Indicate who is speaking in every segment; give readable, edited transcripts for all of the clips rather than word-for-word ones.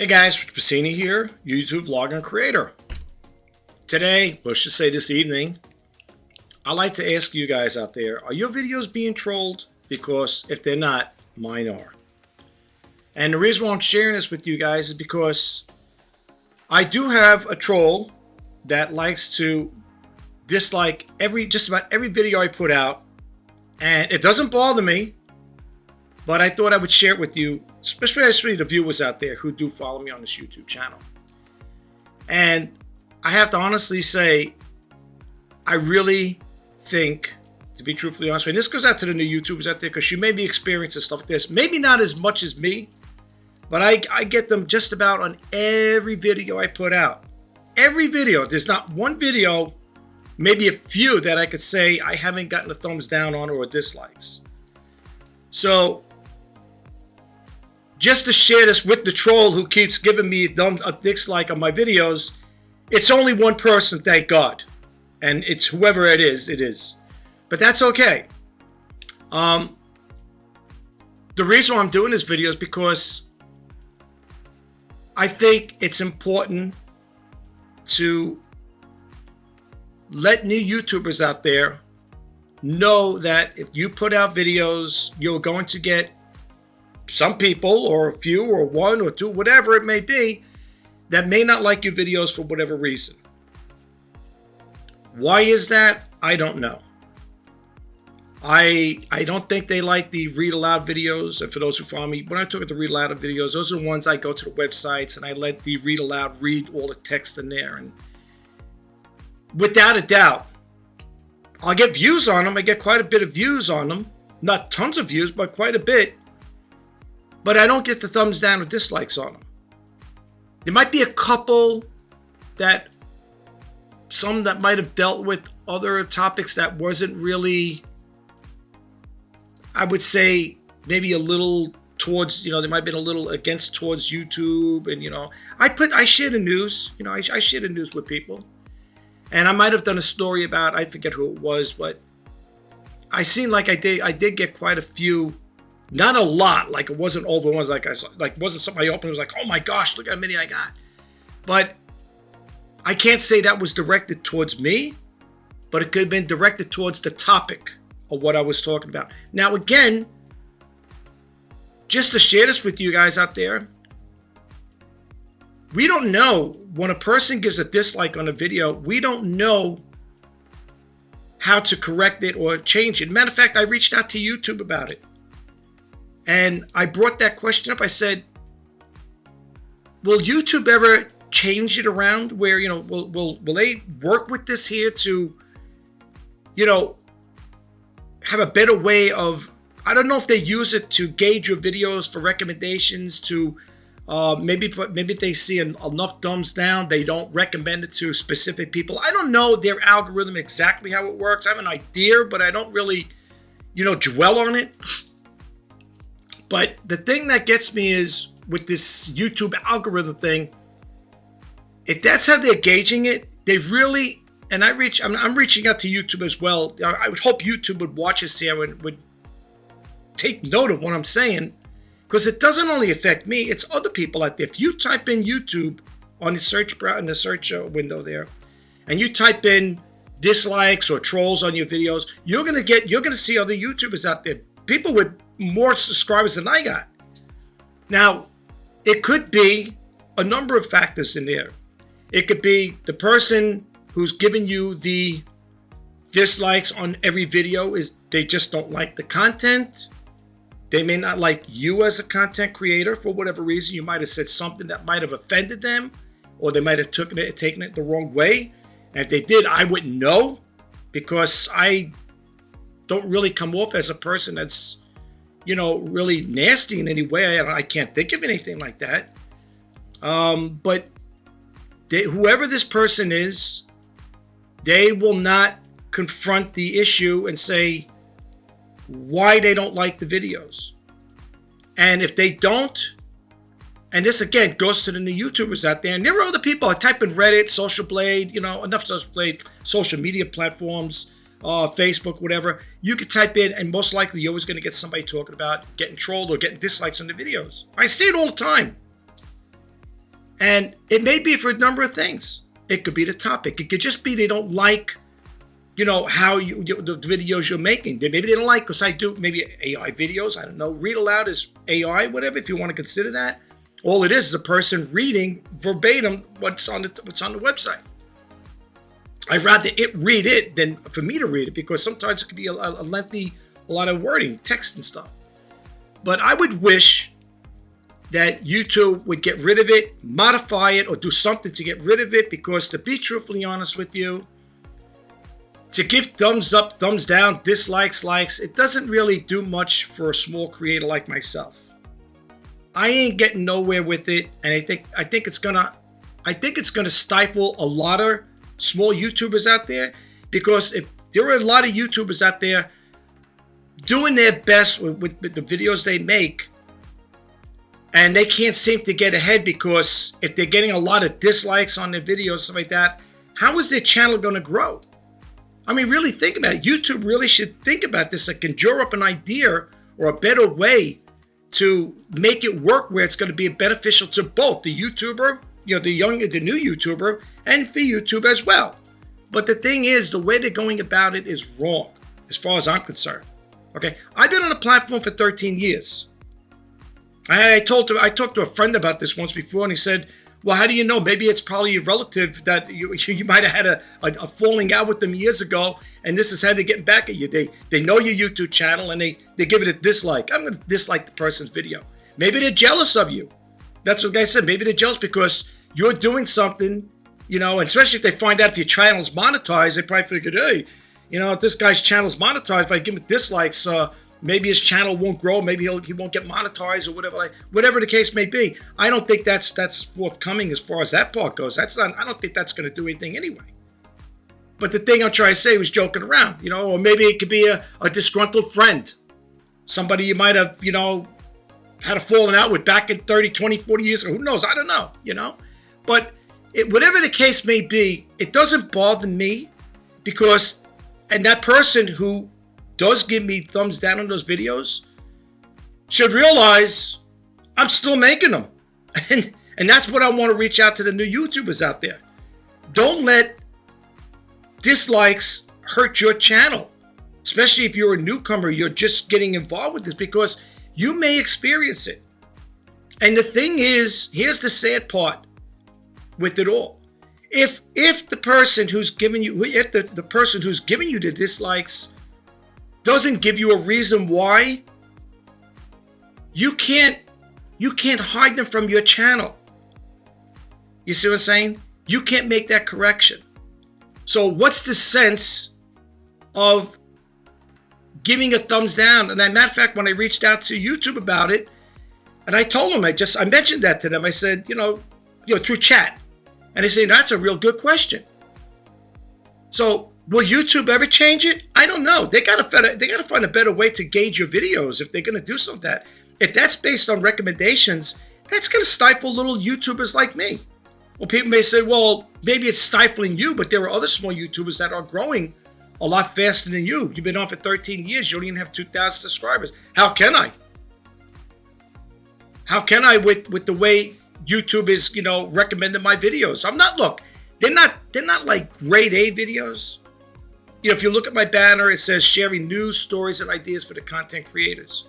Speaker 1: Hey guys, Pacini here, YouTube vlogger and creator. Today, let's just say this evening, I'd like to ask you guys out there, are your videos being trolled? Because if they're not, mine are. And the reason why I'm sharing this with you guys is because I do have a troll that likes to dislike just about every video I put out. And it doesn't bother me, but I thought I would share it with you, especially the viewers out there who do follow me on this YouTube channel. And I have to honestly say, I really think, to be truthfully honest with you, and this goes out to the new YouTubers out there, because you may be experiencing stuff like this. Maybe not as much as me, but I get them just about on every video I put out. Every video. There's not one video, maybe a few, that I could say I haven't gotten a thumbs down on or dislikes. So, just to share this with the troll who keeps giving me a dislike on my videos, it's only one person, thank God. And it's whoever it is. But that's okay. The reason why I'm doing this video is because I think it's important to let new YouTubers out there know that if you put out videos, you're going to get some people, or a few, or one or two, whatever it may be, that may not like your videos for whatever reason. Why is that? I don't know. I don't think they like the read aloud videos. And for those who follow me, when I talk about the read aloud videos, those are the ones I go to the websites and I let the read aloud read all the text in there. And without a doubt, I'll get views on them. I get quite a bit of views on them. Not tons of views, but quite a bit. But I don't get the thumbs down or dislikes on them. There might be a couple some that might have dealt with other topics that wasn't really, I would say, maybe a little towards, they might have been a little against towards YouTube. And, I share the news, I share the news with people. And I might have done a story about, I forget who it was, but I seem like I did get quite a few. Not a lot, like it wasn't over ones like wasn't something I opened, it was like, oh my gosh, look how many I got. But I can't say that was directed towards me, but it could have been directed towards the topic of what I was talking about. Now again, just to share this with you guys out there, we don't know when a person gives a dislike on a video, we don't know how to correct it or change it. Matter of fact, I reached out to YouTube about it. And I brought that question up. I said, will YouTube ever change it around where, will they work with this here to, have a better way of, I don't know if they use it to gauge your videos for recommendations to, maybe they see enough thumbs down, they don't recommend it to specific people. I don't know their algorithm exactly how it works. I have an idea, but I don't really, dwell on it. But the thing that gets me is with this YouTube algorithm thing, if that's how they're gauging it, they really, and I'm reaching out to YouTube as well. I would hope YouTube would watch this here and would take note of what I'm saying, because it doesn't only affect me, it's other people out there. If you type in YouTube on the search window there, and you type in dislikes or trolls on your videos, you're gonna see other YouTubers out there, people with more subscribers than I got. Now, it could be a number of factors in there. It could be the person who's giving you the dislikes on every video is they just don't like the content. They may not like you as a content creator for whatever reason. You might have said something that might have offended them, or they might have taken it the wrong way. And if they did, I wouldn't know, because I don't really come off as a person that's really nasty in any way. I can't think of anything like that. But whoever this person is, they will not confront the issue and say why they don't like the videos. And if they don't, and this again goes to the new YouTubers out there, and there are other people. I type in Reddit, Social Blade, enough Social Blade, social media platforms, Facebook, whatever, you could type in, and most likely you're always going to get somebody talking about getting trolled or getting dislikes on the videos. I see it all the time. And it may be for a number of things. It could be the topic. It could just be they don't like, how the videos you're making. Maybe they don't like, because I do maybe AI videos. I don't know. Read aloud is AI, whatever, if you want to consider that. All it is a person reading verbatim what's on the website. I'd rather it read it than for me to read it, because sometimes it could be a lengthy, a lot of wording, text and stuff. But I would wish that YouTube would get rid of it, modify it, or do something to get rid of it, because to be truthfully honest with you, to give thumbs up, thumbs down, dislikes, likes, it doesn't really do much for a small creator like myself. I ain't getting nowhere with it, and I think it's gonna stifle a lot of small YouTubers out there, because if there are a lot of YouTubers out there doing their best with the videos they make, and they can't seem to get ahead, because if they're getting a lot of dislikes on their videos, stuff like that, how is their channel going to grow? I mean, really think about it. YouTube really should think about this and conjure up an idea or a better way to make it work where it's going to be beneficial to both the YouTuber, the new YouTuber, and for YouTube as well. But the thing is, the way they're going about it is wrong, as far as I'm concerned. Okay, I've been on the platform for 13 years. I talked to a friend about this once before, and he said, well, how do you know? Maybe it's probably a relative that you might have had a falling out with them years ago, and this is how they're getting back at you. They know your YouTube channel, and they give it a dislike. I'm going to dislike the person's video. Maybe they're jealous of you. That's what the guy said. Maybe they're jealous because you're doing something, and especially if they find out if your channel's monetized, they probably figured, hey, if this guy's channel's monetized, if I give him dislikes, maybe his channel won't grow. Maybe he won't get monetized or whatever. Whatever the case may be. I don't think that's forthcoming as far as that part goes. I don't think that's going to do anything anyway. But the thing I'm trying to say was joking around, or maybe it could be a disgruntled friend, somebody you might have, had a falling out with back in 30, 20, 40 years ago. Who knows? I don't know. But whatever the case may be, it doesn't bother me, because, and that person who does give me thumbs down on those videos should realize I'm still making them. And that's what I want to reach out to the new YouTubers out there. Don't let dislikes hurt your channel, especially if you're a newcomer, you're just getting involved with this, because you may experience it. And the thing is, here's the sad part with it all. If the person who's giving you, the person who's giving you the dislikes doesn't give you a reason why, you can't hide them from your channel. You see what I'm saying? You can't make that correction. So what's the sense of giving a thumbs down? And as a matter of fact, when I reached out to YouTube about it, and I told them, I mentioned that to them. I said, through chat. And they say, that's a real good question. So will YouTube ever change it? I don't know. They gotta find a better way to gauge your videos if they're gonna do something like that. If that's based on recommendations, that's gonna stifle little YouTubers like me. Well, people may say, well, maybe it's stifling you, but there are other small YouTubers that are growing a lot faster than you. You've been on for 13 years. You don't even have 2,000 subscribers. How can I? How can I with the way YouTube is, recommending my videos? They're not like grade A videos. If you look at my banner, it says sharing news, stories, and ideas for the content creators.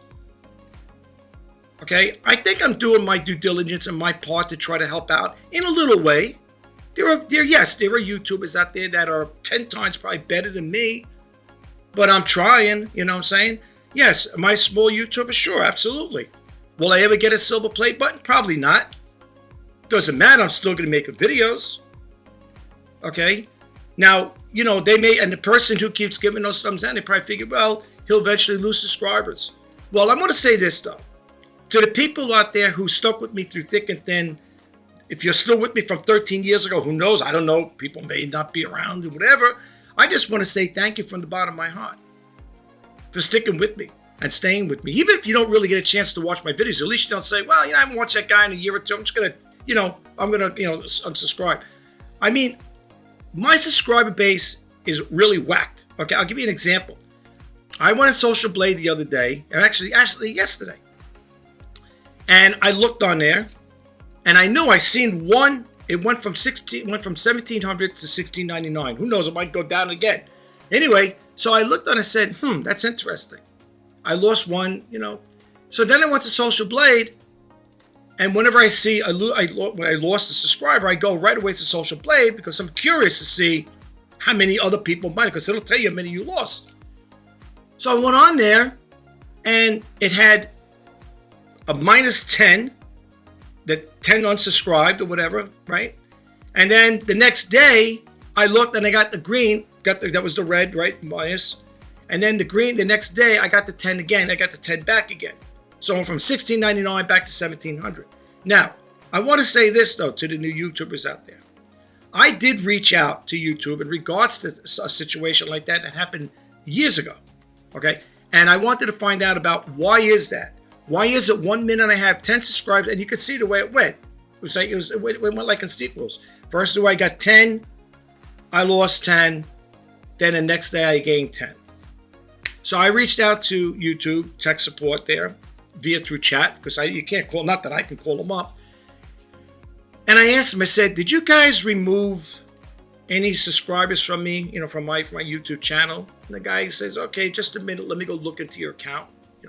Speaker 1: Okay, I think I'm doing my due diligence and my part to try to help out in a little way. There are YouTubers out there that are 10 times probably better than me, but I'm trying, you know what I'm saying? Yes, am I a small YouTuber? Sure, absolutely. Will I ever get a silver play button? Probably not. Doesn't matter, I'm still going to make videos. Okay? Now, they may, and the person who keeps giving those thumbs down, they probably figure, well, he'll eventually lose subscribers. Well, I'm going to say this, though. To the people out there who stuck with me through thick and thin, if you're still with me from 13 years ago, who knows? I don't know. People may not be around or whatever. I just want to say thank you from the bottom of my heart for sticking with me and staying with me. Even if you don't really get a chance to watch my videos, at least you don't say, well, I haven't watched that guy in a year or two. I'm just going to, unsubscribe. I mean, my subscriber base is really whacked. Okay, I'll give you an example. I went on Social Blade the other day, and actually yesterday. And I looked on there, And I knew I seen one. It went from 1700 to 1699. Who knows? It might go down again. Anyway, so I looked on and said, that's interesting. I lost one, So then I went to Social Blade, and whenever I see when I lost a subscriber, I go right away to Social Blade because I'm curious to see how many other people might, because it'll tell you how many you lost. So I went on there, and it had a -10, that 10 unsubscribed or whatever, right? And then the next day, I looked and I got the green, that was the red, right, minus. And then the green, the next day, I got the 10 again. I got the 10 back again. So I'm from 1699 back to 1700. Now, I want to say this, though, to the new YouTubers out there. I did reach out to YouTube in regards to a situation like that happened years ago, okay? And I wanted to find out about why is that? Why is it 1 minute I have 10 subscribers, and you can see the way it went. It went like in sequels. First day I got 10, I lost 10, then the next day I gained 10. So I reached out to YouTube tech support there through chat, because you can't call, not that I can call them up. And I asked them, I said, did you guys remove any subscribers from me, from my YouTube channel? And the guy says, okay, just a minute, let me go look into your account,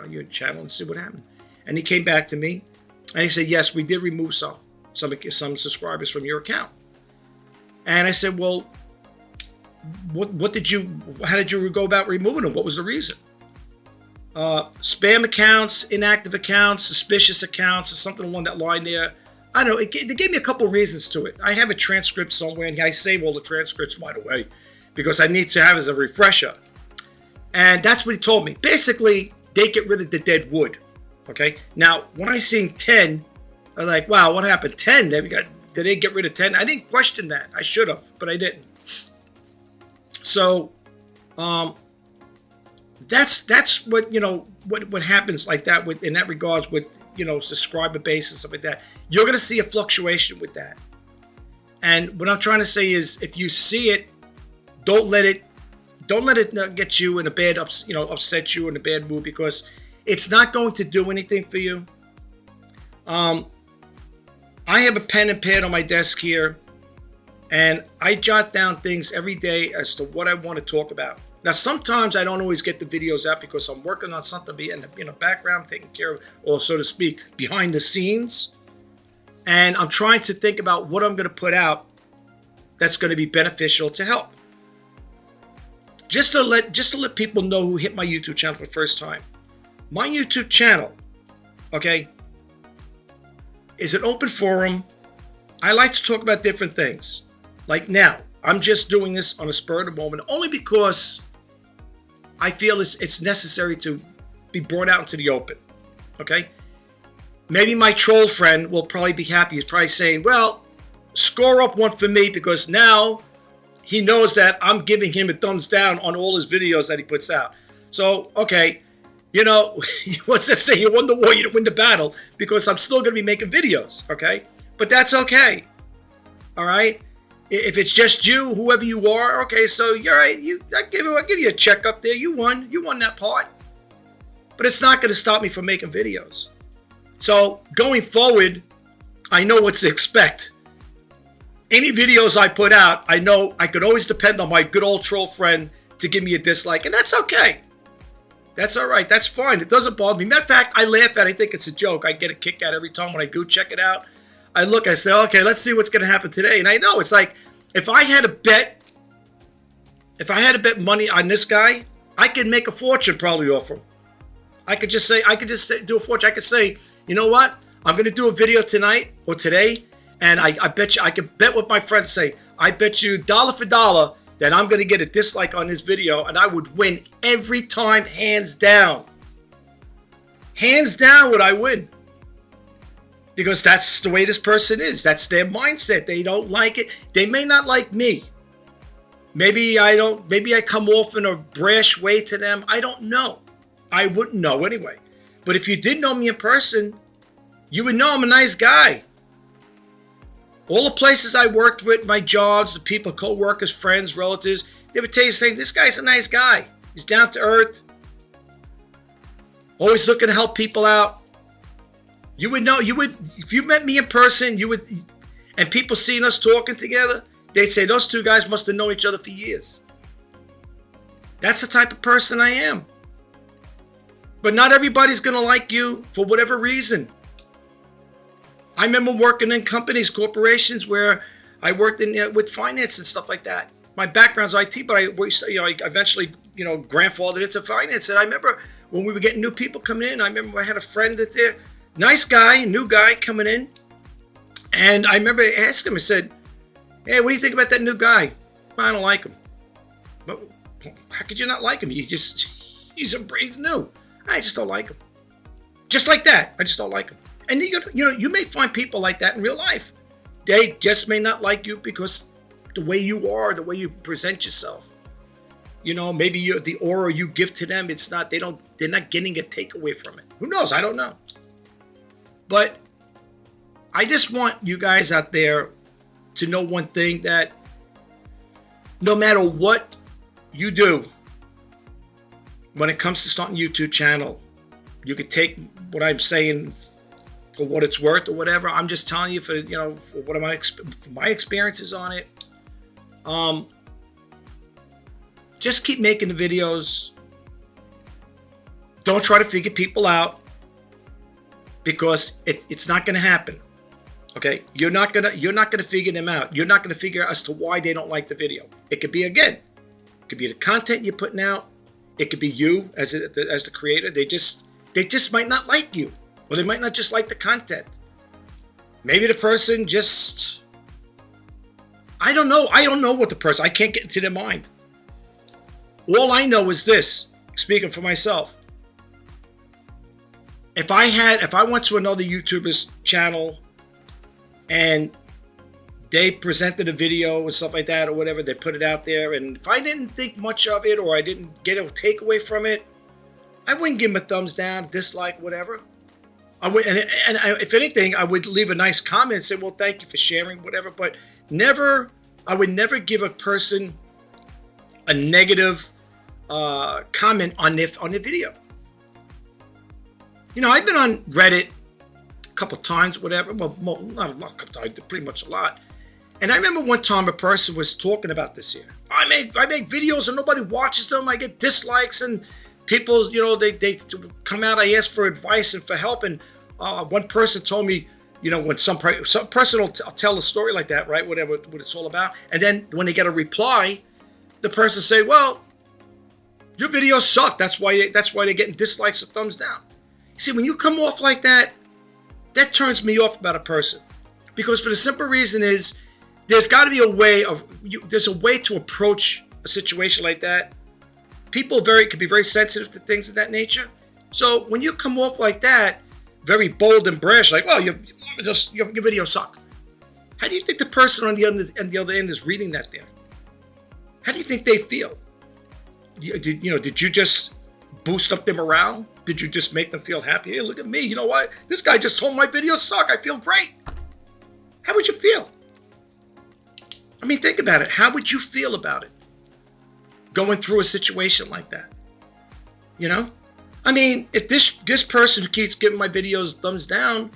Speaker 1: your channel, and see what happened. And he came back to me and he said, yes, we did remove some subscribers from your account. And I said, well, how did you go about removing them? What was the reason? Spam accounts, inactive accounts, suspicious accounts, or something along that line there. I don't know. They gave me a couple of reasons to it. I have a transcript somewhere, and I save all the transcripts right away because I need to have it as a refresher. And that's what he told me. Basically, they get rid of the dead wood. Okay. Now, when I seen 10, I'm like, wow, what happened? 10? Did they get rid of 10? I didn't question that. I should have, but I didn't. So, that's what what happens like that in that regards with subscriber base and stuff like that. You're going to see a fluctuation with that. And what I'm trying to say is, if you see it, don't let it get you in a bad upset you in a bad mood, because it's not going to do anything for you. I have a pen and pad on my desk here, and I jot down things every day as to what I want to talk about. Now, sometimes I don't always get the videos out because I'm working on something in the background, taking care of, or so to speak, behind the scenes. And I'm trying to think about what I'm going to put out that's going to be beneficial to help. Just to let people know who hit my YouTube channel for the first time. My YouTube channel, okay, is an open forum. I like to talk about different things. Like now, I'm just doing this on a spur of the moment, only because I feel it's necessary to be brought out into the open, okay? Maybe my troll friend will probably be happy. He's probably saying, well, score up one for me, because now he knows that I'm giving him a thumbs down on all his videos that he puts out. So, okay, what's that saying? You won the war, you didn't win the battle, because I'm still going to be making videos, okay? But that's okay, all right? If it's just you, whoever you are, okay, so you're right. I'll give you a check up there. You won that part. But it's not going to stop me from making videos. So going forward, I know what to expect. Any videos I put out, I know I could always depend on my good old troll friend to give me a dislike, and that's okay. That's all right. That's fine. It doesn't bother me. Matter of fact, I laugh at it. I think it's a joke. I get a kick out every time when I do check it out. I look, I say, okay, let's see what's going to happen today. And I know it's like, if I had to bet money on this guy, I could make a fortune probably off him. I could just do a fortune. I could say, you know what? I'm going to do a video tonight or today, and I bet you, I could bet with my friends, say, I bet you dollar for dollar that I'm going to get a dislike on this video, and I would win every time, hands down. Hands down would I win. Because that's the way this person is. That's their mindset. They don't like it. They may not like me. Maybe I come off in a brash way to them. I don't know. I wouldn't know anyway. But if you did know me in person, you would know I'm a nice guy. All the places I worked with, my jobs, the people, co-workers, friends, relatives, they would tell you the same, this guy's a nice guy. He's down to earth. Always looking to help people out. You would know. You would, if you met me in person, you would, and people seeing us talking together, they'd say those two guys must have known each other for years. That's the type of person I am. But not everybody's going to like you for whatever reason. I remember working in companies, corporations, where I worked in with finance and stuff like that. My background's IT, but I eventually, grandfathered into finance. And I remember when we were getting new people coming in, I remember I had a friend that's there, nice guy, new guy coming in. And I remember asking him, I said, hey, what do you think about that new guy? I don't like him. But how could you not like him? He's new. I just don't like him. Just like that. I just don't like him. And you may find people like that in real life. They just may not like you because the way you are, the way you present yourself. Maybe the aura you give to them, they're not getting a takeaway from it. Who knows? I don't know. But I just want you guys out there to know one thing, that no matter what you do when it comes to starting a YouTube channel, you could take what I'm saying for what it's worth or whatever. I'm just telling you for what are my experiences on it. Just keep making the videos. Don't try to figure people out, because it's not going to happen. Okay, you're not gonna figure them out. You're not gonna figure out as to why they don't like the video. It could be the content you're putting out. It could be you as the creator. They just might not like you, or they might not just like the content. Maybe the person just, I don't know. I don't know what the person. I can't get into their mind. All I know is this. Speaking for myself, if I went to another YouTuber's channel and they presented a video and stuff like that or whatever, they put it out there, and if I didn't think much of it or I didn't get a takeaway from it, I wouldn't give them a thumbs down, dislike, whatever. I would, and if anything, I would leave a nice comment and say, well, thank you for sharing, whatever. But I would never give a person a negative comment on their video. I've been on Reddit couple times, whatever. Well, not a couple times, pretty much a lot. And I remember one time a person was talking about this here. I make videos and nobody watches them. I get dislikes, and people, they come out. I ask for advice and for help. And one person told me, when some person will tell a story like that, right? Whatever what it's all about. And then when they get a reply, the person say, well, your videos suck. That's why they're getting dislikes or thumbs down. See, when you come off like that, that turns me off about a person, because for the simple reason is there's got to be a way to approach a situation like that. People can be very sensitive to things of that nature. So when you come off like that, very bold and brash, like, well, your videos suck. How do you think the person on the other end is reading that there? How do you think they feel? Did you just boost up their morale? Did you just make them feel happy? Hey, look at me. You know what? This guy just told my videos suck. I feel great. How would you feel? I mean, think about it. How would you feel about it? Going through a situation like that. I mean, if this person keeps giving my videos thumbs down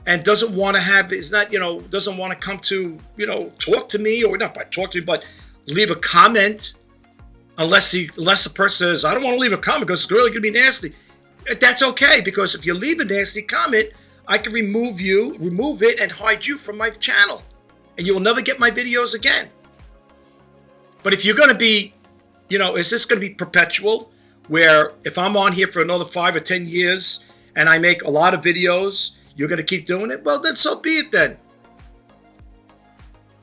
Speaker 1: and doesn't want to doesn't want to come to, talk to me, or not by talk to me, but leave a comment, unless the person says, I don't want to leave a comment because it's really going to be nasty. That's okay, because if you leave a nasty comment, I can remove it and hide you from my channel, and you will never get my videos again. But if you're going to be, is this going to be perpetual, where if I'm on here for another 5 or 10 years and I make a lot of videos, you're going to keep doing it? Well, then so be it then.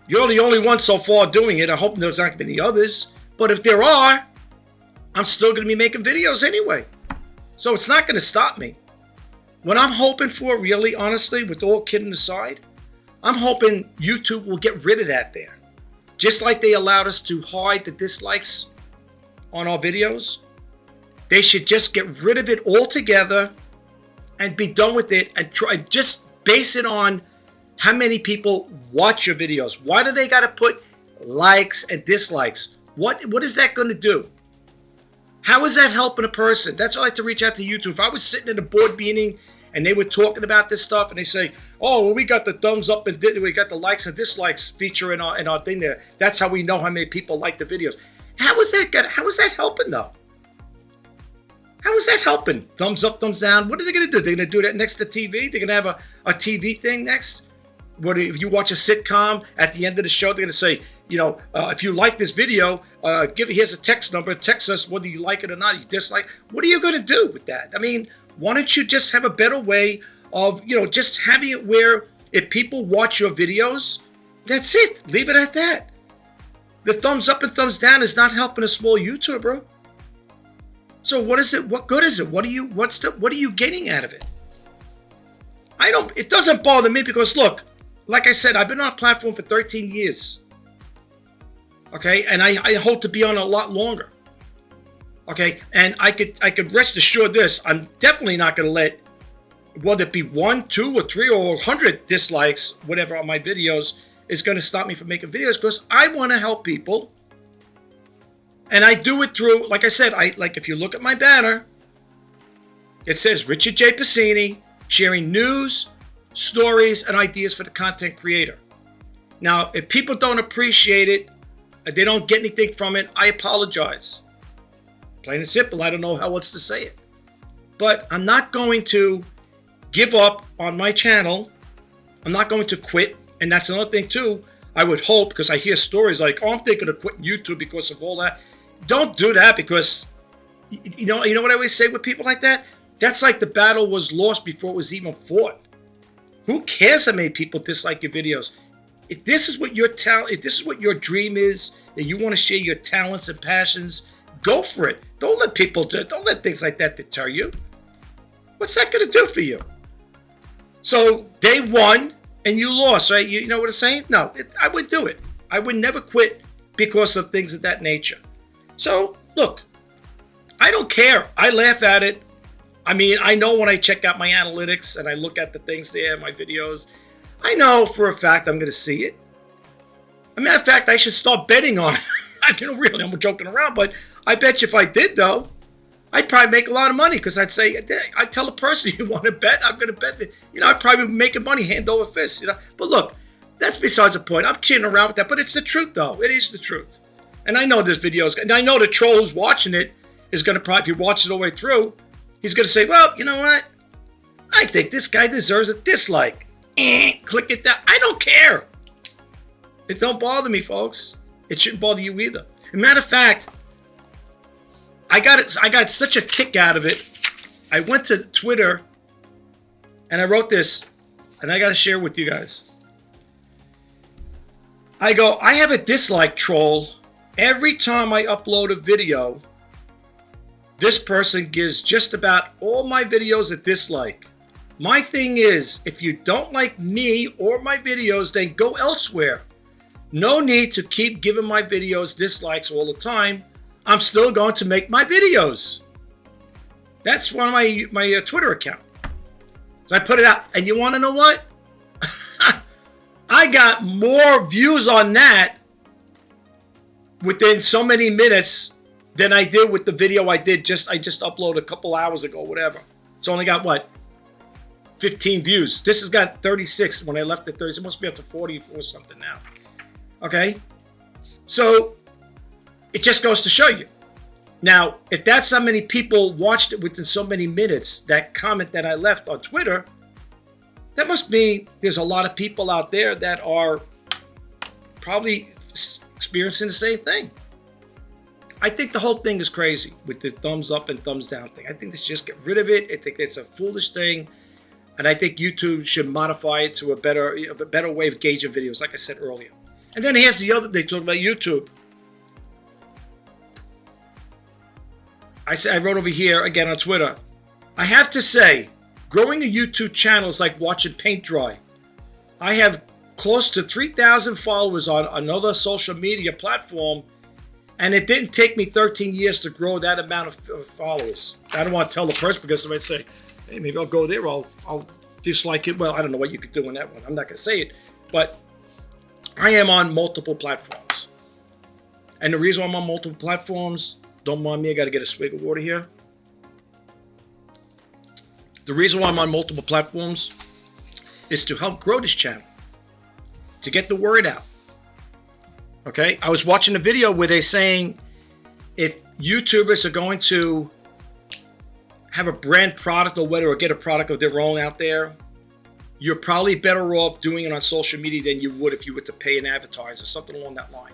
Speaker 1: You're the only one so far doing it. I hope there's not going to be any others. But if there are, I'm still going to be making videos anyway. So it's not going to stop me. What I'm hoping for, really, honestly, with all kidding aside, I'm hoping YouTube will get rid of that there. Just like they allowed us to hide the dislikes on our videos, they should just get rid of it altogether and be done with it, and just base it on how many people watch your videos. Why do they got to put likes and dislikes? What is that going to do? How is that helping a person? That's why I like to reach out to YouTube. If I was sitting in a board meeting and they were talking about this stuff, and they say, "Oh, well, we got the thumbs up and we got the likes and dislikes feature in our thing there. That's how we know how many people like the videos." How is that helping though? How is that helping? Thumbs up, thumbs down. What are they going to do? They're going to do that next to TV? They're going to have a TV thing next? What if you watch a sitcom, at the end of the show, they're going to say, if you like this video, here's a text number. Text us whether you like it or not. You dislike. What are you going to do with that? I mean, why don't you just have a better way of, just having it where if people watch your videos, that's it. Leave it at that. The thumbs up and thumbs down is not helping a small YouTuber. So what is it? What good is it? What are you getting out of it? It doesn't bother me because look, like I said, I've been on a platform for 13 years. Okay, and I hope to be on a lot longer. Okay, and I could rest assured this: I'm definitely not going to let, whether it be 1, 2, or 3, or 100 dislikes, whatever, on my videos is going to stop me from making videos, because I want to help people. And I do it through, like I said, if you look at my banner, it says Richard J. Passini, sharing news, stories, and ideas for the content creator. Now, if people don't appreciate it, they don't get anything from it, I apologize. Plain and simple, I don't know how else to say it. But I'm not going to give up on my channel. I'm not going to quit. And that's another thing too, I would hope, because I hear stories like, "Oh, I'm thinking of quitting YouTube because of all that." Don't do that, because you know what I always say with people like that? That's like the battle was lost before it was even fought. Who cares how many people dislike your videos? If this is what your talent, if this is what your dream is, that you want to share your talents and passions, go for it. Don't let things like that deter you. What's that going to do for you? So they won and you lost, right? You know what I'm saying? No, I wouldn't do it. I would never quit because of things of that nature. So, look, I don't care. I laugh at it. I mean, I know when I check out my analytics and I look at the things there, my videos, I know for a fact I'm going to see it. As a matter of fact, I should start betting on it. Really, I'm joking around, but I bet you if I did, though, I'd probably make a lot of money, because I'd tell a person, "You want to bet? I'm going to bet that." I'd probably be making money hand over fist, But look, that's besides the point. I'm kidding around with that, but it's the truth, though. It is the truth. And I know this video is, and I know the troll who's watching it is going to probably, if he watches it all the way through, he's going to say, "Well, you know what? I think this guy deserves a dislike." Click it down. I don't care. It don't bother me, folks. It shouldn't bother you either. As a matter of fact, I got such a kick out of it. I went to Twitter and I wrote this, and I got to share with you guys. I go, "I have a dislike troll. Every time I upload a video, this person gives just about all my videos a dislike. My thing is, if you don't like me or my videos, then go elsewhere. No need to keep giving my videos dislikes all the time. I'm still going to make my videos." That's one of my Twitter account. So I put it out, and you want to know what? I got more views on that within so many minutes than I did with the video I just uploaded a couple hours ago, whatever. It's only got what? 15 views. This has got 36 when I left it 30. It must be up to 40 or something now. Okay? So it just goes to show you. Now, if that's how many people watched it within so many minutes, that comment that I left on Twitter, that must mean there's a lot of people out there that are probably experiencing the same thing. I think the whole thing is crazy with the thumbs up and thumbs down thing. I think they should just get rid of it. I think it's a foolish thing. And I think YouTube should modify it to a better way of gauging videos, like I said earlier. And then here's the other thing, talking about YouTube. I wrote over here, again on Twitter, "I have to say, growing a YouTube channel is like watching paint dry. I have close to 3,000 followers on another social media platform, and it didn't take me 13 years to grow that amount of followers." I don't want to tell the person, because somebody say, "Hey, maybe I'll go there, I'll dislike it." Well, I don't know what you could do on that one. I'm not going to say it, but I am on multiple platforms. And the reason I'm on multiple platforms, don't mind me, I got to get a swig of water here. The reason why I'm on multiple platforms is to help grow this channel, to get the word out. Okay, I was watching a video where they're saying if YouTubers are going to have a brand product or get a product of their own out there, you're probably better off doing it on social media than you would if you were to pay an advertiser, something along that line.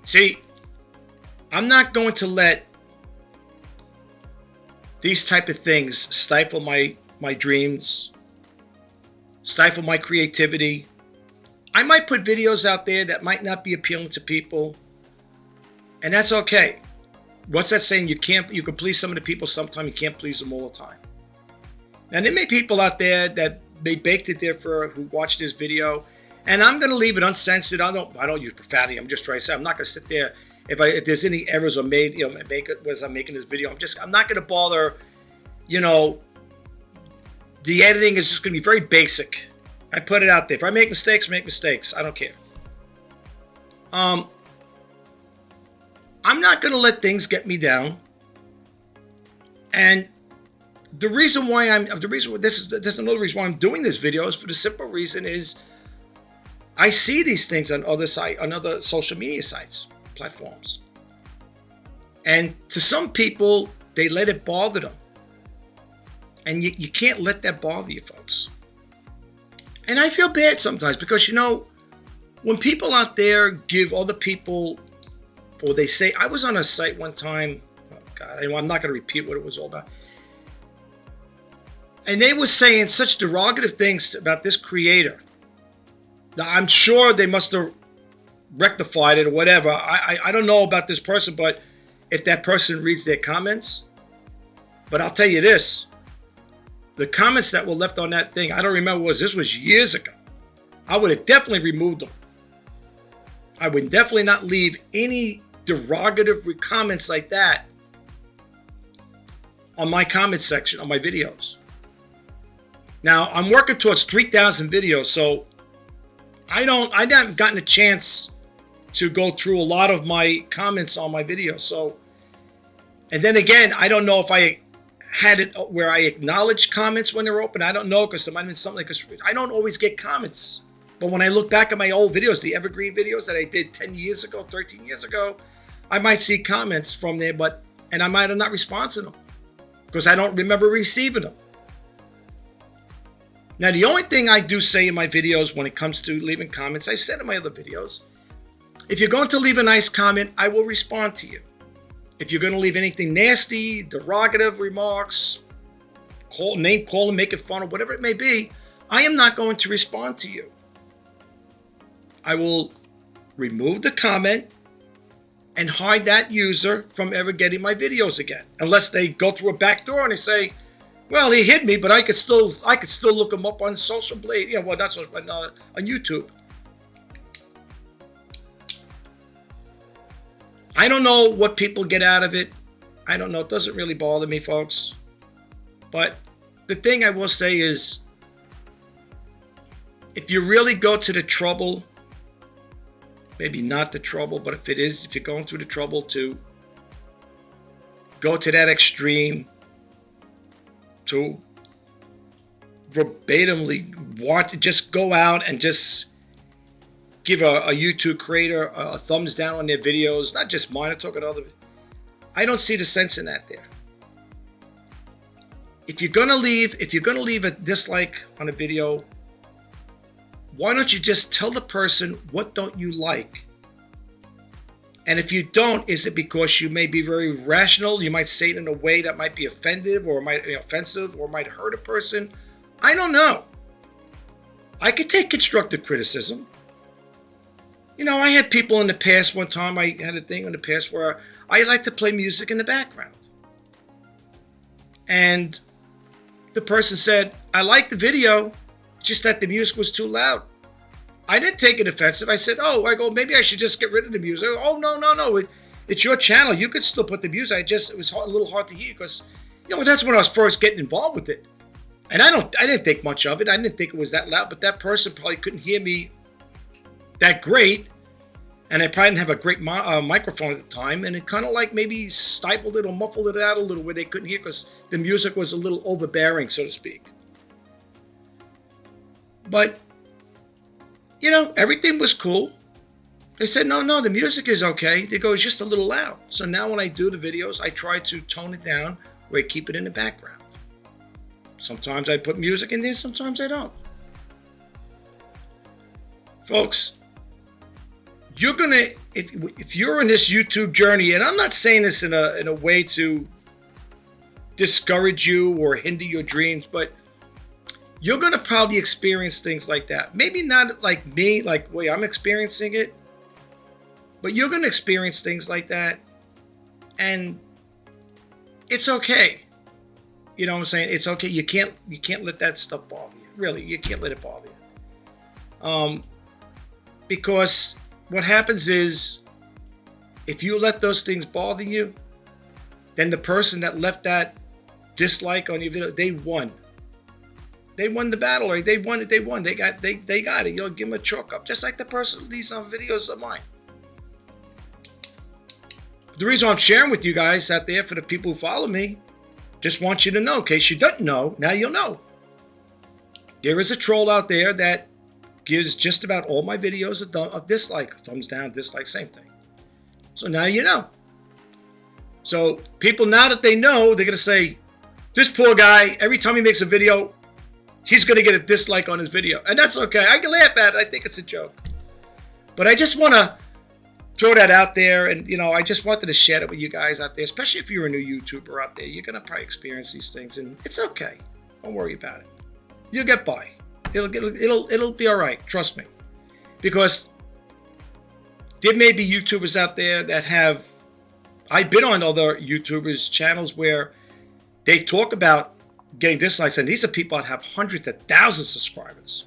Speaker 1: See, I'm not going to let these type of things stifle my dreams, stifle my creativity. I might put videos out there that might not be appealing to people, and that's okay. What's that saying? You can please some of the people sometime, you can't please them all the time. Now, there may be people out there that they baked it there who watch this video, and I'm going to leave it uncensored. I don't use profanity. I'm just trying to say I'm not going to sit there if there's any errors are made, as I'm making this video. I'm not going to bother. The editing is just going to be very basic. I put it out there. If I make mistakes, make mistakes. I don't care. I'm not going to let things get me down. And the reason why this is another reason why I'm doing this video is for the simple reason is I see these things on other social media sites, platforms. And to some people, they let it bother them. And you can't let that bother you, folks. And I feel bad sometimes because, when people out there give other people, or they say, I was on a site one time, oh God, I'm not going to repeat what it was all about. And they were saying such derogative things about this creator. Now, I'm sure they must have rectified it or whatever. I don't know about this person, but if that person reads their comments. But I'll tell you this. The comments that were left on that thing, I don't remember this was years ago. I would have definitely removed them. I would definitely not leave any derogative comments like that on my comment section, on my videos. Now, I'm working towards 3,000 videos, so I haven't gotten a chance to go through a lot of my comments on my videos. So, and then again, I don't know if I had it where I acknowledge comments when they're open. I don't know, because I don't always get comments. But when I look back at my old videos, the evergreen videos that I did 10 years ago, 13 years ago, I might see comments from there, and I might have not responded to them because I don't remember receiving them. Now, the only thing I do say in my videos when it comes to leaving comments, I've said in my other videos, if you're going to leave a nice comment, I will respond to you. If you're going to leave anything nasty, derogative remarks, name calling, making fun, or whatever it may be, I am not going to respond to you. I will remove the comment and hide that user from ever getting my videos again, unless they go through a back door and they say, well, he hid me, but I could still look him up on Social Blade. Not social, but on YouTube. I don't know what people get out of it. I don't know. It doesn't really bother me, folks. But the thing I will say is, if you really go to the trouble, maybe not the trouble, but if you're going through the trouble to go to that extreme, to verbatimly just go out and just give a YouTube creator a thumbs down on their videos, not just mine, I'm talking other. I don't see the sense in that there. If you're gonna leave a dislike on a video, why don't you just tell the person what don't you like? And if you don't, is it because you may be very rational? You might say it in a way that might be offensive or might hurt a person. I don't know. I could take constructive criticism. I had people in the past. One time I had a thing in the past where I like to play music in the background. And the person said, I like the video, just that the music was too loud. I didn't take it offensive. I said, maybe I should just get rid of the music. Oh, no. It's your channel. You could still put the music. It was a little hard to hear because, that's when I was first getting involved with it. And I didn't think much of it. I didn't think it was that loud, but that person probably couldn't hear me that great. And I probably didn't have a great microphone at the time, and it kind of like maybe stifled it or muffled it out a little where they couldn't hear because the music was a little overbearing, so to speak. But, you know, everything was cool. They said, no, the music is okay. They go, it's just a little loud. So now when I do the videos, I try to tone it down where I keep it in the background. Sometimes I put music in there, sometimes I don't. Folks, you're gonna, if you're in this YouTube journey, and I'm not saying this in a way to discourage you or hinder your dreams, but you're gonna probably experience things like that. Maybe not like me, like the way I'm experiencing it, but you're gonna experience things like that, and it's okay. You know what I'm saying? It's okay. You can't let that stuff bother you. Really, you can't let it bother you. Because what happens is, if you let those things bother you, then the person that left that dislike on your video, they won. They won the battle, or they won it. They won. They got it. You'll give them a chalk up, just like the person who leaves on videos of mine. The reason I'm sharing with you guys out there, for the people who follow me, just want you to know, in case you don't know, now you'll know. There is a troll out there that gives just about all my videos a dislike, thumbs down, dislike, same thing. So now you know. So people, now that they know, they're going to say, this poor guy, every time he makes a video, he's going to get a dislike on his video. And that's okay. I can laugh at it. I think it's a joke. But I just want to throw that out there. And, you know, I just wanted to share it with you guys out there, especially if you're a new YouTuber out there. You're going to probably experience these things, and it's okay. Don't worry about it. You'll get by. It'll be all right. Trust me. Because there may be YouTubers out there that have, I've been on other YouTubers' channels where they talk about getting dislikes, and these are people that have hundreds of thousands of subscribers,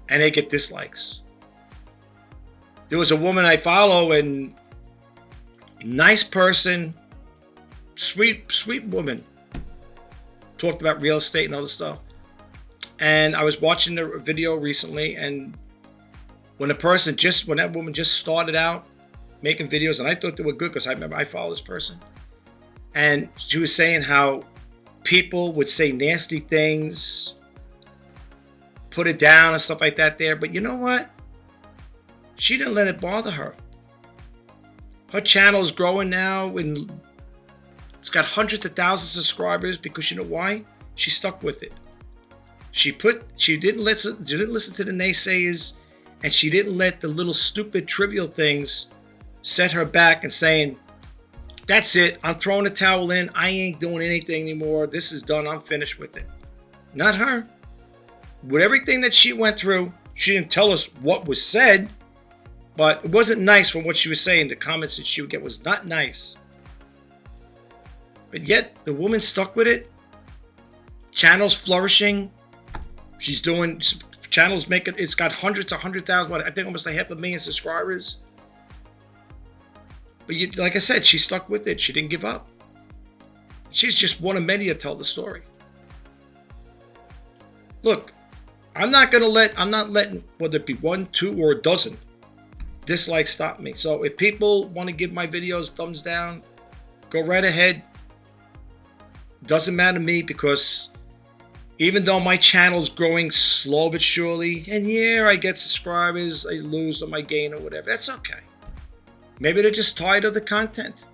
Speaker 1: and they get dislikes. There was a woman I follow, and nice person, sweet woman, talked about real estate and other stuff. And I was watching the video recently, and when that woman just started out making videos, and I thought they were good because I remember I follow this person, and she was saying how people would say nasty things, put it down and stuff like that there. But you know what? She didn't let it bother her. Her channel is growing now, and it's got hundreds of thousands of subscribers because you know why? She stuck with it. She didn't listen to the naysayers, and she didn't let the little stupid trivial things set her back and saying, that's it, I'm throwing the towel in, I ain't doing anything anymore, this is done, I'm finished with it. Not her. With everything that she went through, she didn't tell us what was said, but it wasn't nice from what she was saying. The comments that she would get was not nice. But yet, the woman stuck with it. Channel's flourishing. She's doing, channel's making, it's got hundreds of 100,000, I think almost 500,000 subscribers. But like I said, she stuck with it. She didn't give up. She's just one of many to tell the story. Look, I'm not letting, whether it be 1, 2, or a dozen dislikes stop me. So if people want to give my videos thumbs down, go right ahead. Doesn't matter to me, because even though my channel's growing slow but surely, and yeah, I get subscribers, I lose or I gain or whatever, that's okay. Maybe they're just tired of the content,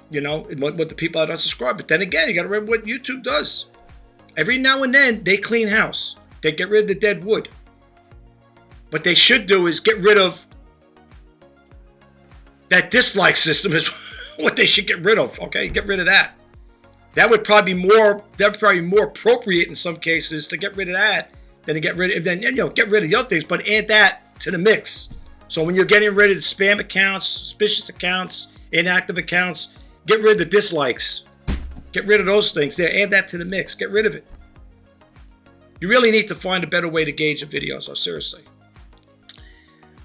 Speaker 1: you know, what the people that don't subscribe. But then again, you got to remember what YouTube does. Every now and then, they clean house. They get rid of the dead wood. What they should do is get rid of that dislike system is what they should get rid of, okay? Get rid of that. That would probably be more appropriate in some cases to get rid of that than to get rid of, then, you know, get rid of the other things, but add that to the mix. So when you're getting rid of the spam accounts, suspicious accounts, inactive accounts, get rid of the dislikes. Get rid of those things there. Add that to the mix. Get rid of it. You really need to find a better way to gauge the videos. So seriously.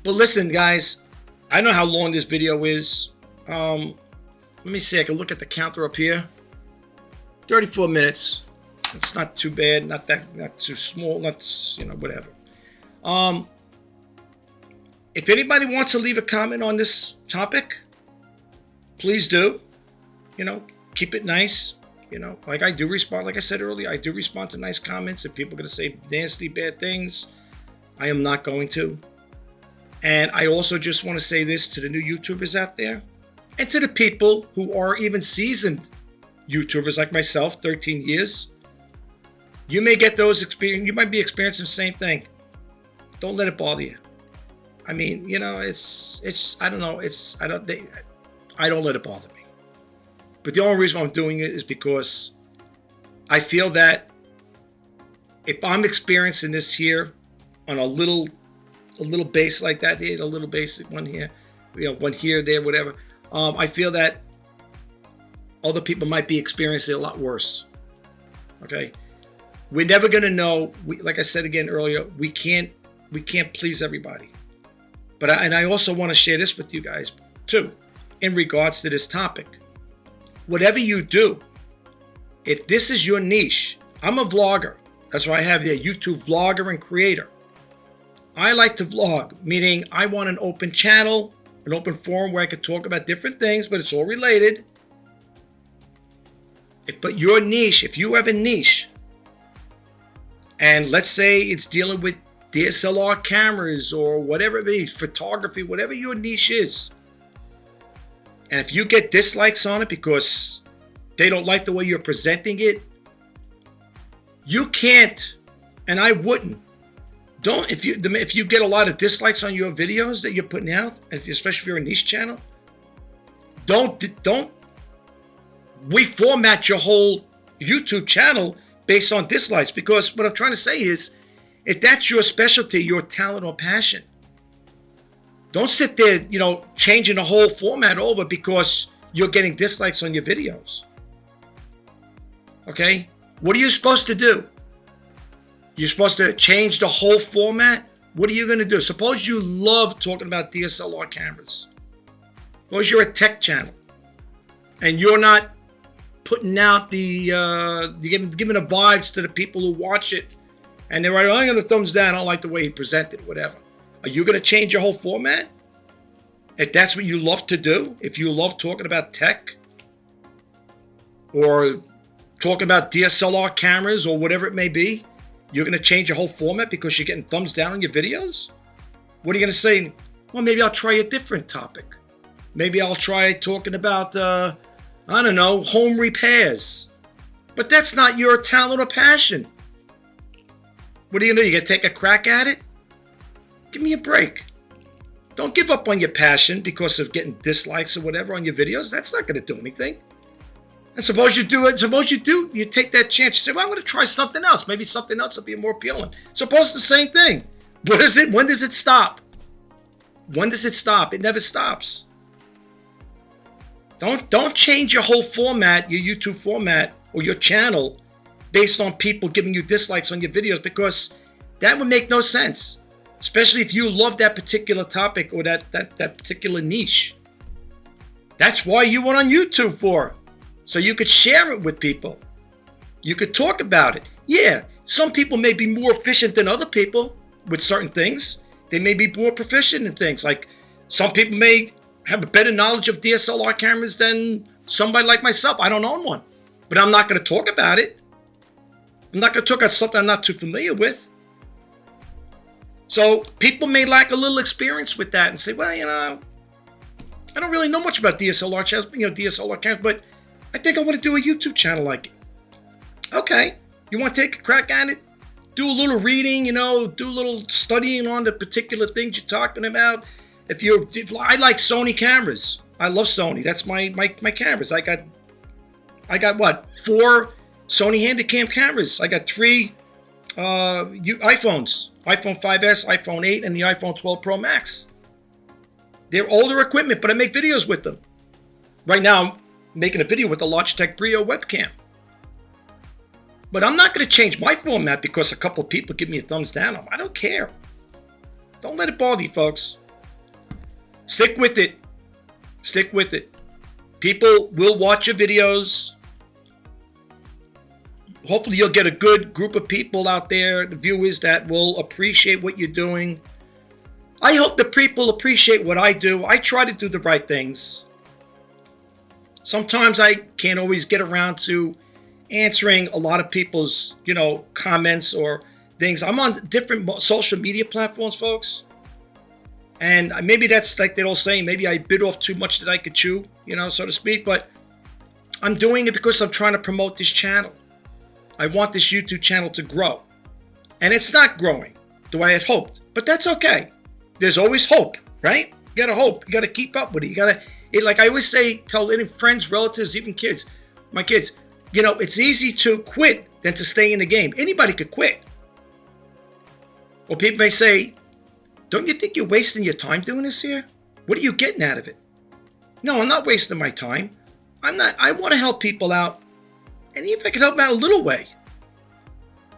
Speaker 1: But listen, guys, I know how long this video is. Let me see. I can look at the counter up here. 34 minutes. It's not too bad. Not too small. Not, you know, whatever. if anybody wants to leave a comment on this topic, please do. Keep it nice. Like I do respond. Like I said earlier, I do respond to nice comments. If people are going to say nasty, bad things, I am not going to. And I also just want to say this to the new YouTubers out there, and to the people who are even seasoned YouTubers like myself, 13 years. You may get those experience. You might be experiencing the same thing. Don't let it bother you. I mean, it's I don't know. I don't let it bother me. But the only reason I'm doing it is because I feel that if I'm experiencing this here on a little base like that, a little basic one here, one here, there, whatever. I feel that other people might be experiencing it a lot worse. Okay, we're never gonna know. Like I said again earlier, we can't please everybody. But I also want to share this with you guys too, in regards to this topic. Whatever you do, if this is your niche, I'm a vlogger. That's why I have the YouTube vlogger and creator. I like to vlog, meaning I want an open channel, an open forum where I can talk about different things, but it's all related. But your niche, if you have a niche, and let's say it's dealing with DSLR cameras or whatever it is, photography, whatever your niche is, and if you get dislikes on it because they don't like the way you're presenting it, you can't, and I wouldn't. If you get a lot of dislikes on your videos that you're putting out, especially if you're a niche channel, don't reformat your whole YouTube channel based on dislikes. Because what I'm trying to say is, if that's your specialty, your talent or passion, don't sit there, changing the whole format over because you're getting dislikes on your videos. Okay? What are you supposed to do? You're supposed to change the whole format? What are you going to do? Suppose you love talking about DSLR cameras. Suppose you're a tech channel and you're not putting out giving the vibes to the people who watch it, and they're right, I'm going to thumbs down, I don't like the way he presented, whatever. Are you going to change your whole format? If that's what you love to do, if you love talking about tech or talking about DSLR cameras or whatever it may be, you're going to change your whole format because you're getting thumbs down on your videos? What are you going to say? Well, maybe I'll try a different topic. Maybe I'll try talking about, home repairs. But that's not your talent or passion. What are you going to do? You're going to take a crack at it? Give me a break. Don't give up on your passion because of getting dislikes or whatever on your videos. That's not going to do anything. And suppose you do it. Suppose you do. You take that chance. You say, well, I'm going to try something else. Maybe something else will be more appealing. Suppose it's the same thing. What is it? When does it stop? When does it stop? It never stops. Don't change your whole format, your YouTube format or your channel based on people giving you dislikes on your videos, because that would make no sense. Especially if you love that particular topic or that particular niche. That's why you went on YouTube for. So you could share it with people. You could talk about it. Yeah, some people may be more efficient than other people with certain things. They may be more proficient in things. Like some people may have a better knowledge of DSLR cameras than somebody like myself. I don't own one. But I'm not going to talk about it. I'm not going to talk about something I'm not too familiar with. So people may lack a little experience with that and say, well, I don't really know much about DSLR channels, DSLR cameras, but I think I want to do a YouTube channel like it. Okay, you want to take a crack at it? Do a little reading, do a little studying on the particular things you're talking about. I like Sony cameras. I love Sony. That's my cameras. I got what? 4 Sony Handycam cameras. I got 3 iPhones. iPhone 5S, iPhone 8, and the iPhone 12 Pro Max. They're older equipment, but I make videos with them. Right now, I'm making a video with the Logitech Brio webcam. But I'm not going to change my format because a couple of people give me a thumbs down. I don't care. Don't let it bother you, folks. Stick with it. Stick with it. People will watch your videos. Hopefully you'll get a good group of people out there, the viewers, that will appreciate what you're doing. I hope the people appreciate what I do. I try to do the right things. Sometimes I can't always get around to answering a lot of people's, comments or things. I'm on different social media platforms, folks. And maybe that's like they're all saying, maybe I bit off too much that I could chew, so to speak. But I'm doing it because I'm trying to promote this channel. I want this YouTube channel to grow. And it's not growing the way I had hoped. But that's okay. There's always hope, right? You got to hope. You got to keep up with it. You got to, like I always say, tell any friends, relatives, even kids, my kids, it's easy to quit than to stay in the game. Anybody could quit. Well, people may say, don't you think you're wasting your time doing this here? What are you getting out of it? No, I'm not wasting my time. I want to help people out. And even if I can help them out a little way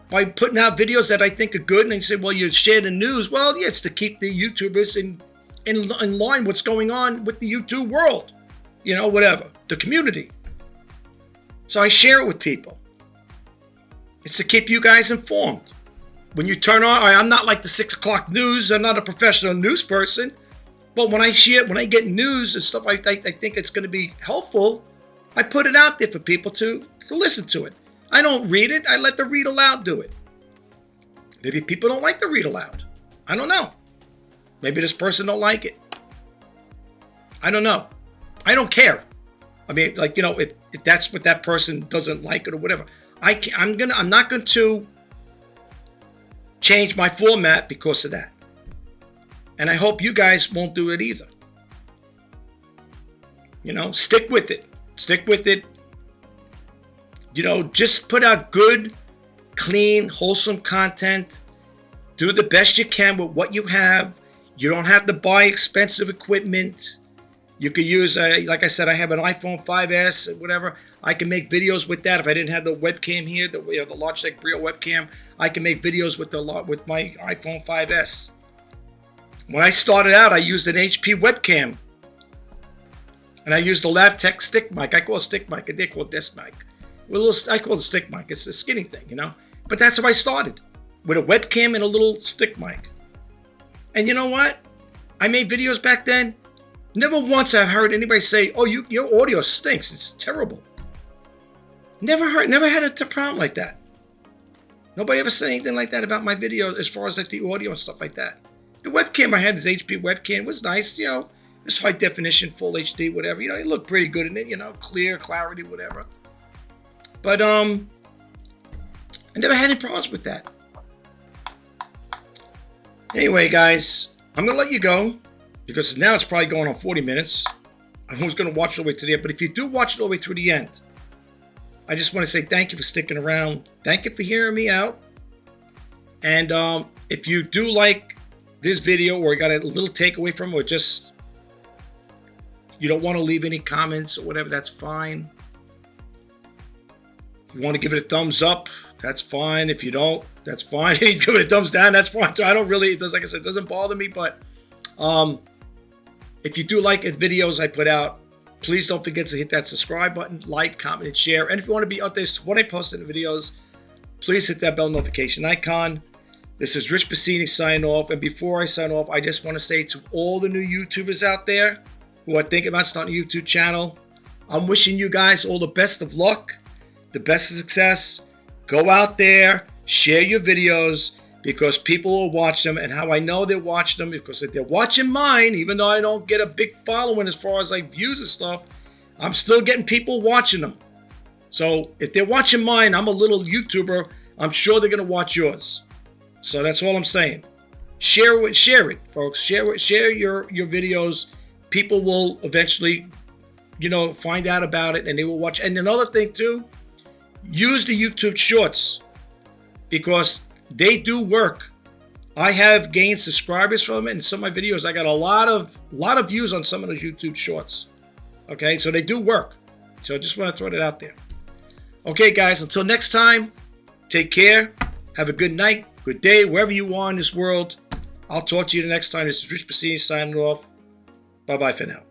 Speaker 1: by putting out videos that I think are good, and they say, well, you share the news. Well, yeah, it's to keep the YouTubers in line what's going on with the YouTube world. Whatever. The community. So I share it with people. It's to keep you guys informed. When you turn on, I'm not like the 6 o'clock news. I'm not a professional news person. But when I get news and stuff, I think it's going to be helpful. I put it out there for people to listen to it. I don't read it. I let the read aloud do it. Maybe people don't like to read aloud. I don't know. Maybe this person don't like it. I don't know. I don't care. I mean, if that's what that person doesn't like it or whatever, I'm not going to change my format because of that. And I hope you guys won't do it either. Stick with it. Stick with it. Just put out good, clean, wholesome content. Do the best you can with what you have. You don't have to buy expensive equipment. You could use, like I said, I have an iPhone 5S, whatever. I can make videos with that. If I didn't have the webcam here, the Logitech Brio webcam, I can make videos with my iPhone 5S. When I started out, I used an HP webcam. And I used the Lavtech stick mic. I call it stick mic. They call it desk mic. I call it a stick mic. It's a skinny thing, But that's how I started. With a webcam and a little stick mic. And you know what? I made videos back then. Never once have I heard anybody say, oh, your audio stinks. It's terrible. Never had a problem like that. Nobody ever said anything like that about my video as far as like the audio and stuff like that. The webcam I had, this HP webcam, was nice, It's high definition, full HD, whatever. It looked pretty good in it, clear, clarity, whatever. But I never had any problems with that. Anyway, guys, I'm going to let you go because now it's probably going on 40 minutes. Who's going to watch it all the way to the end? But if you do watch it all the way through the end, I just want to say thank you for sticking around. Thank you for hearing me out. And if you do like this video or you got a little takeaway from it, or just you don't want to leave any comments or whatever, that's fine. You want to give it a thumbs up, that's fine. If you don't, that's fine. You give it a thumbs down, that's fine too. Like I said, it doesn't bother me. But if you do like the videos I put out, please don't forget to hit that subscribe button, like, comment, and share. And if you want to be updated when I post the videos, please hit that bell notification icon. This is Rich Bassini signing off. And before I sign off, I just want to say to all the new YouTubers out there who are thinking about starting a YouTube channel, I'm wishing you guys all the best of luck, the best of success. Go out there, share your videos, because people will watch them. And how I know they're watching them, because if they're watching mine, even though I don't get a big following as far as like views and stuff, I'm still getting people watching them. So if they're watching mine, I'm a little YouTuber, I'm sure they're going to watch yours. So that's all I'm saying. Share it, folks. Share your videos. People will eventually, find out about it and they will watch. And another thing too, use the YouTube Shorts because they do work. I have gained subscribers from it, and some of my videos I got a lot of views on some of those YouTube Shorts. Okay, so they do work. So I just want to throw that out there. Okay, guys, until next time, take care. Have a good night, good day, wherever you are in this world. I'll talk to you the next time. This is Rich Bassini signing off. Bye-bye for now.